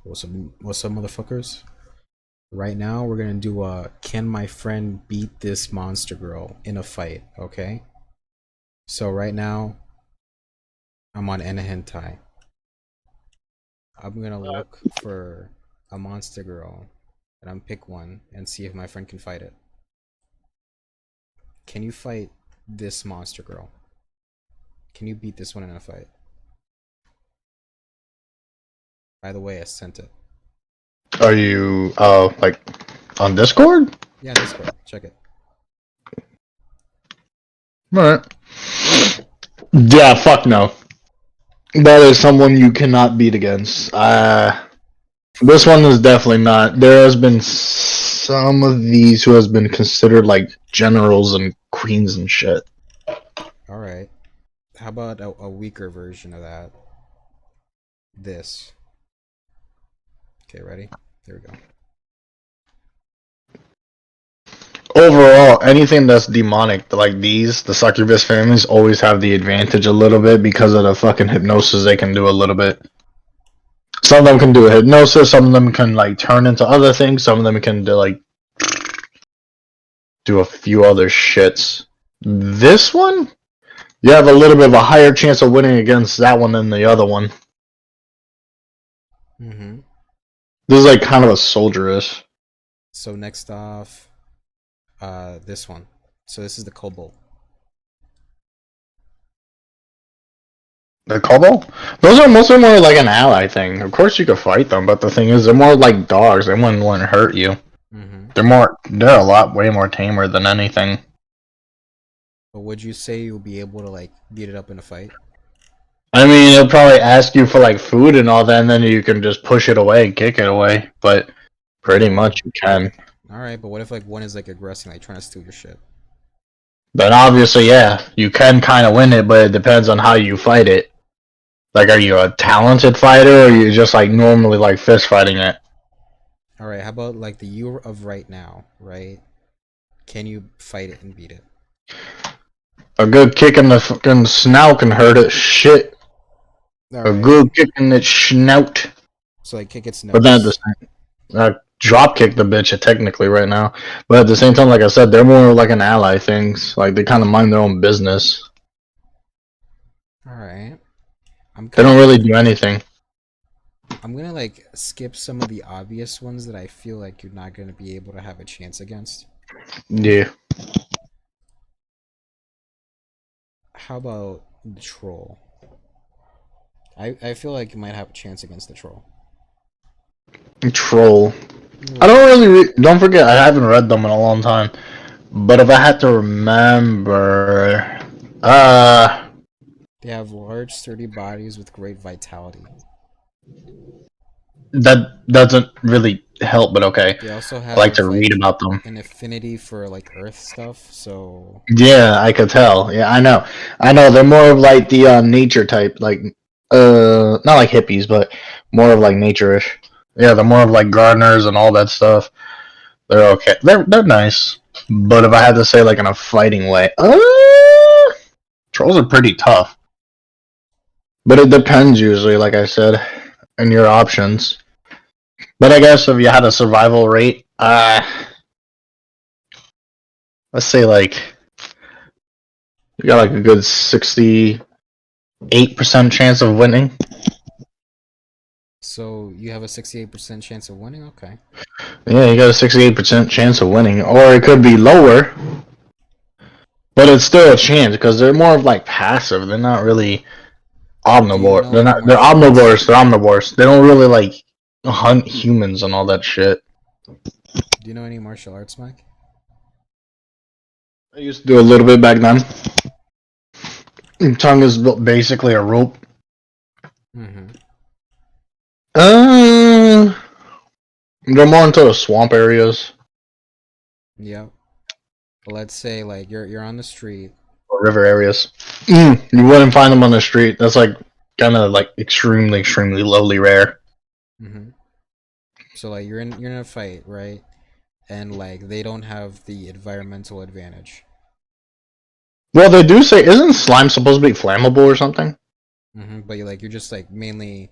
What's up, motherfuckers? Right now, we're gonna do a can my friend beat this monster girl in a fight? Okay. So right now, I'm on Enahentai. I'm gonna look for a monster girl, and I'm pick one and see if my friend can fight it. Can you fight this monster girl? Can you beat this one in a fight? By the way, I sent it. Are you like on Discord? Yeah, Discord. Check it. Alright. Yeah, fuck no. That is someone you cannot beat against. This one is definitely not. There has been some of these who has been considered like generals and queens and shit. All right. How about a weaker version of that? This. Okay, ready? There we go. Overall, anything that's demonic, like these, the succubus families always have the advantage a little bit because of the fucking hypnosis they can do a little bit. Some of them can do a hypnosis, some of them can like turn into other things, some of them can do like do a few other shits. This one, you have a little bit of a higher chance of winning against that one than the other one. Mm-hmm. This is like kind of a soldierish. So next off, this one. So this is the Cobalt. The Kobo? Those are mostly more like an ally thing. Of course you could fight them, but the thing is, they're more like dogs. They wouldn't want to hurt you. Mm-hmm. They're a lot way more tamer than anything. But would you say you'll be able to like beat it up in a fight? I mean, it'll probably ask you for like food and all that, and then you can just push it away and kick it away. But pretty much you can. All right, but what if like one is like aggressing, like trying to steal your shit? But obviously, yeah, you can kind of win it, but it depends on how you fight it. Like, are you a talented fighter, or are you just like normally like fist fighting it? All right, how about like the you of right now, right? Can you fight it and beat it? A good kick in the fucking snout can hurt it. Shit. All A right. good kick in its snout. So like kick its But then at the nose. same, drop kick the bitch technically right now. But at the same time, like I said, they're more like an ally things. Like they kind of mind their own business. All right. I'm They kind don't of really do anything. I'm gonna like skip some of the obvious ones that I feel like you're not gonna be able to have a chance against. Yeah. How about the troll? I feel like you might have a chance against the troll. Troll. I Like don't really. Don't forget, I haven't read them in a long time. But if I had to remember, they have large, sturdy bodies with great vitality. that doesn't really help. But okay, They also I like to have read like about them. an affinity for like earth stuff, so Yeah, I could tell. Yeah, I know. I know. They're more of like the nature type, like not like hippies, but more of like nature-ish. Yeah, they're more of like gardeners and all that stuff. They're okay. They're nice. But if I had to say like in a fighting way, trolls are pretty tough. But it depends usually, like I said, and your options. But I guess if you had a survival rate, let's say like you got like a good 68% chance of winning. so you have a 68% chance of winning. Okay. Yeah, you got a 68% chance of winning, or it could be lower, but it's still a chance because they're more of like passive. They're not really Do you omnivore. know They're any not. They're martial arts? omnivores. They're omnivores. They don't really like hunt humans and all that shit. Do you know any martial arts, Mike? I used to do a little bit back then. Tongue is basically a rope. Mm-hmm. Uh, they're more into the swamp areas Yep. Let's say like you're on the street. or river areas. You wouldn't find them on the street. That's like kind of like extremely, extremely lowly rare. Mm-hmm. So like you're in a fight, right? And like they don't have the environmental advantage. Well, they do say, isn't slime supposed to be flammable or something? Mm-hmm. But you're just like mainly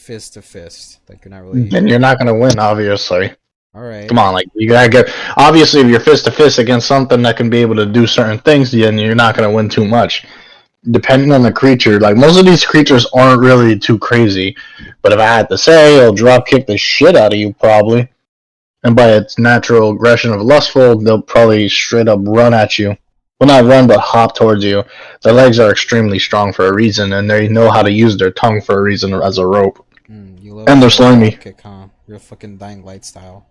fist to fist. Like you're not really. then you're not gonna win, obviously. All right. Come on, like you gotta get. Obviously, if you're fist to fist against something that can be able to do certain things, then you're not gonna win too much. Depending on the creature, like most of these creatures aren't really too crazy. But if I had to say, it'll drop kick the shit out of you probably. And by its natural aggression of lustful, they'll probably straight up run at you. Well, not run, but hop towards you. Their legs are extremely strong for a reason, and they know how to use their tongue for a reason as a rope. You love And they're the slimy. kick, huh? You're a fucking Dying Light style.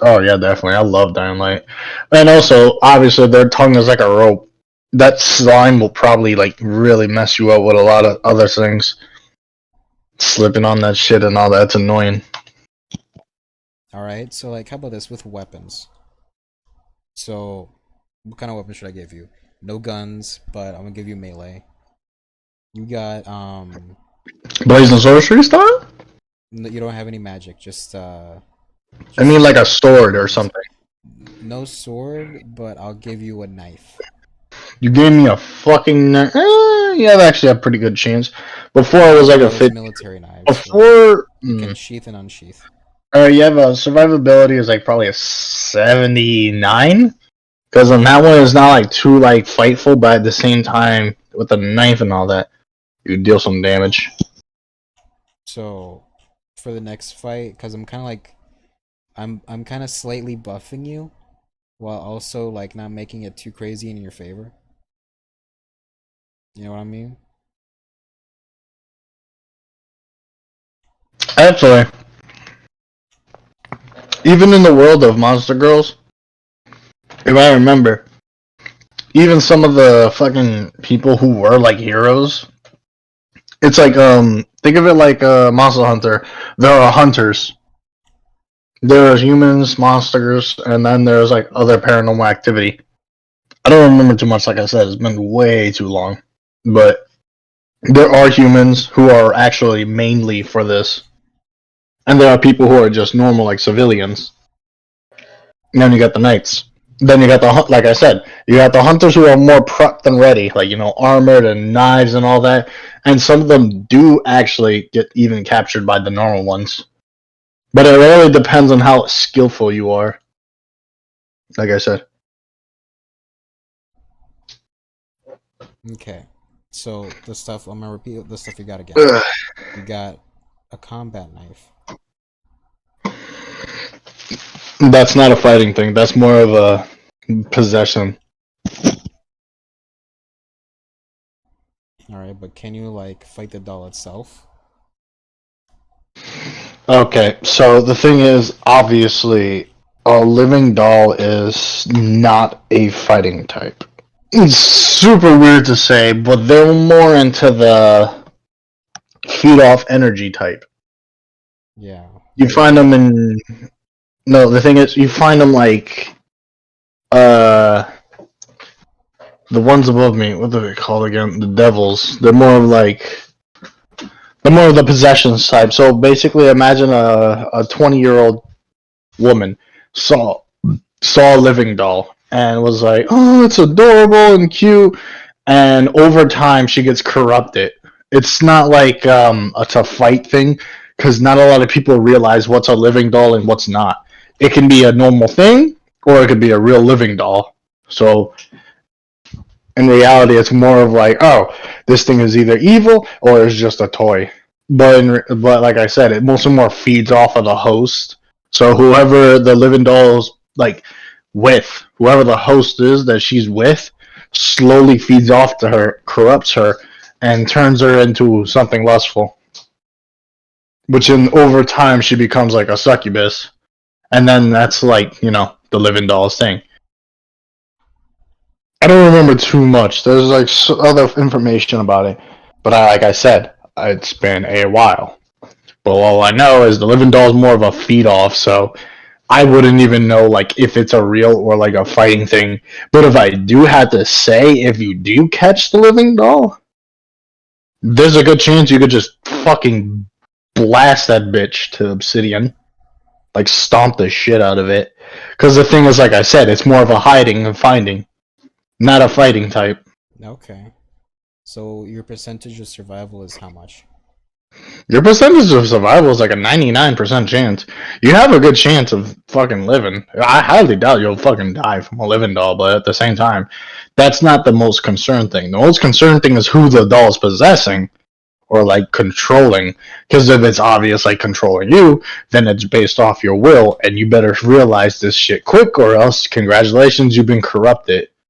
Oh yeah, definitely. I love Dying Light. And also, obviously, their tongue is like a rope. That slime will probably like really mess you up with a lot of other things. Slipping on that shit and all that's annoying. All right. So like, how about this with weapons? So, what kind of weapon should I give you? No guns, but I'm gonna give you melee. You got Blazing sorcery style? you don't have any magic, just I mean, like a sword or something. no sword, but I'll give you a knife. You gave me a fucking knife. You have actually a pretty good chance. Before it was like a Those 50. military knives. Before, You can sheath and unsheath. you have a survivability is like probably a 79. Because on that one, it's not like too like fightful, but at the same time, with the knife and all that, you deal some damage. So, for the next fight, because I'm kind of like, I'm kind of slightly buffing you, while also like not making it too crazy in your favor. You know what I mean? Actually, even in the world of Monster Girls, if I remember, even some of the fucking people who were like heroes, it's like think of it like Monster Hunter. There are hunters. There are humans, monsters, and then there's like other paranormal activity. I don't remember too much. Like I said, it's been way too long, but there are humans who are actually mainly for this, and there are people who are just normal, like civilians. And then you got the knights. Then you got the like I said, you got the hunters who are more prepped and ready, like armored and knives and all that. And some of them do actually get even captured by the normal ones. But it really depends on how skillful you are. Like I said. Okay. So the stuff I'm gonna repeat the stuff you got again. Ugh. You got a combat knife. That's not a fighting thing. That's more of a possession. All right, but can you like fight the doll itself? Okay, so the thing is, obviously, a living doll is not a fighting type. It's super weird to say, but they're more into the feed off energy type. Yeah. You find them in. No, the thing is, you find them like. The ones above me, what are they called again? The devils. They're more of like. They're more of the possessions type. So basically, imagine a 20-year-old woman saw a living doll and was like, "Oh, it's adorable and cute," and over time she gets corrupted. It's not like it's a fight thing because not a lot of people realize what's a living doll and what's not. It can be a normal thing or it could be a real living doll. So in reality, it's more of like, oh, this thing is either evil or it's just a toy. But like I said, it mostly more feeds off of the host. So whoever the living doll's like with, whoever the host is that she's with, slowly feeds off to her, corrupts her, and turns her into something lustful. Which in over time she becomes like a succubus, and then that's like the living doll's thing. I don't remember too much. There's like other information about it, but like I said, it's been a while. But all I know is the living doll is more of a feed off, so I wouldn't even know like if it's a real or like a fighting thing. But if I do have to say, if you do catch the living doll, there's a good chance you could just fucking blast that bitch to obsidian, like stomp the shit out of it. Because the thing is, like I said, it's more of a hiding and finding, not a fighting type. Okay. So your percentage of survival is how much? Your percentage of survival is like a 99% chance. You have a good chance of fucking living. I highly doubt you'll fucking die from a living doll, but at the same time, that's not the most concerned thing. The most concerned thing is who the doll is possessing or like controlling. Because if it's obvious like controlling you, then it's based off your will, and you better realize this shit quick, or else congratulations, you've been corrupted.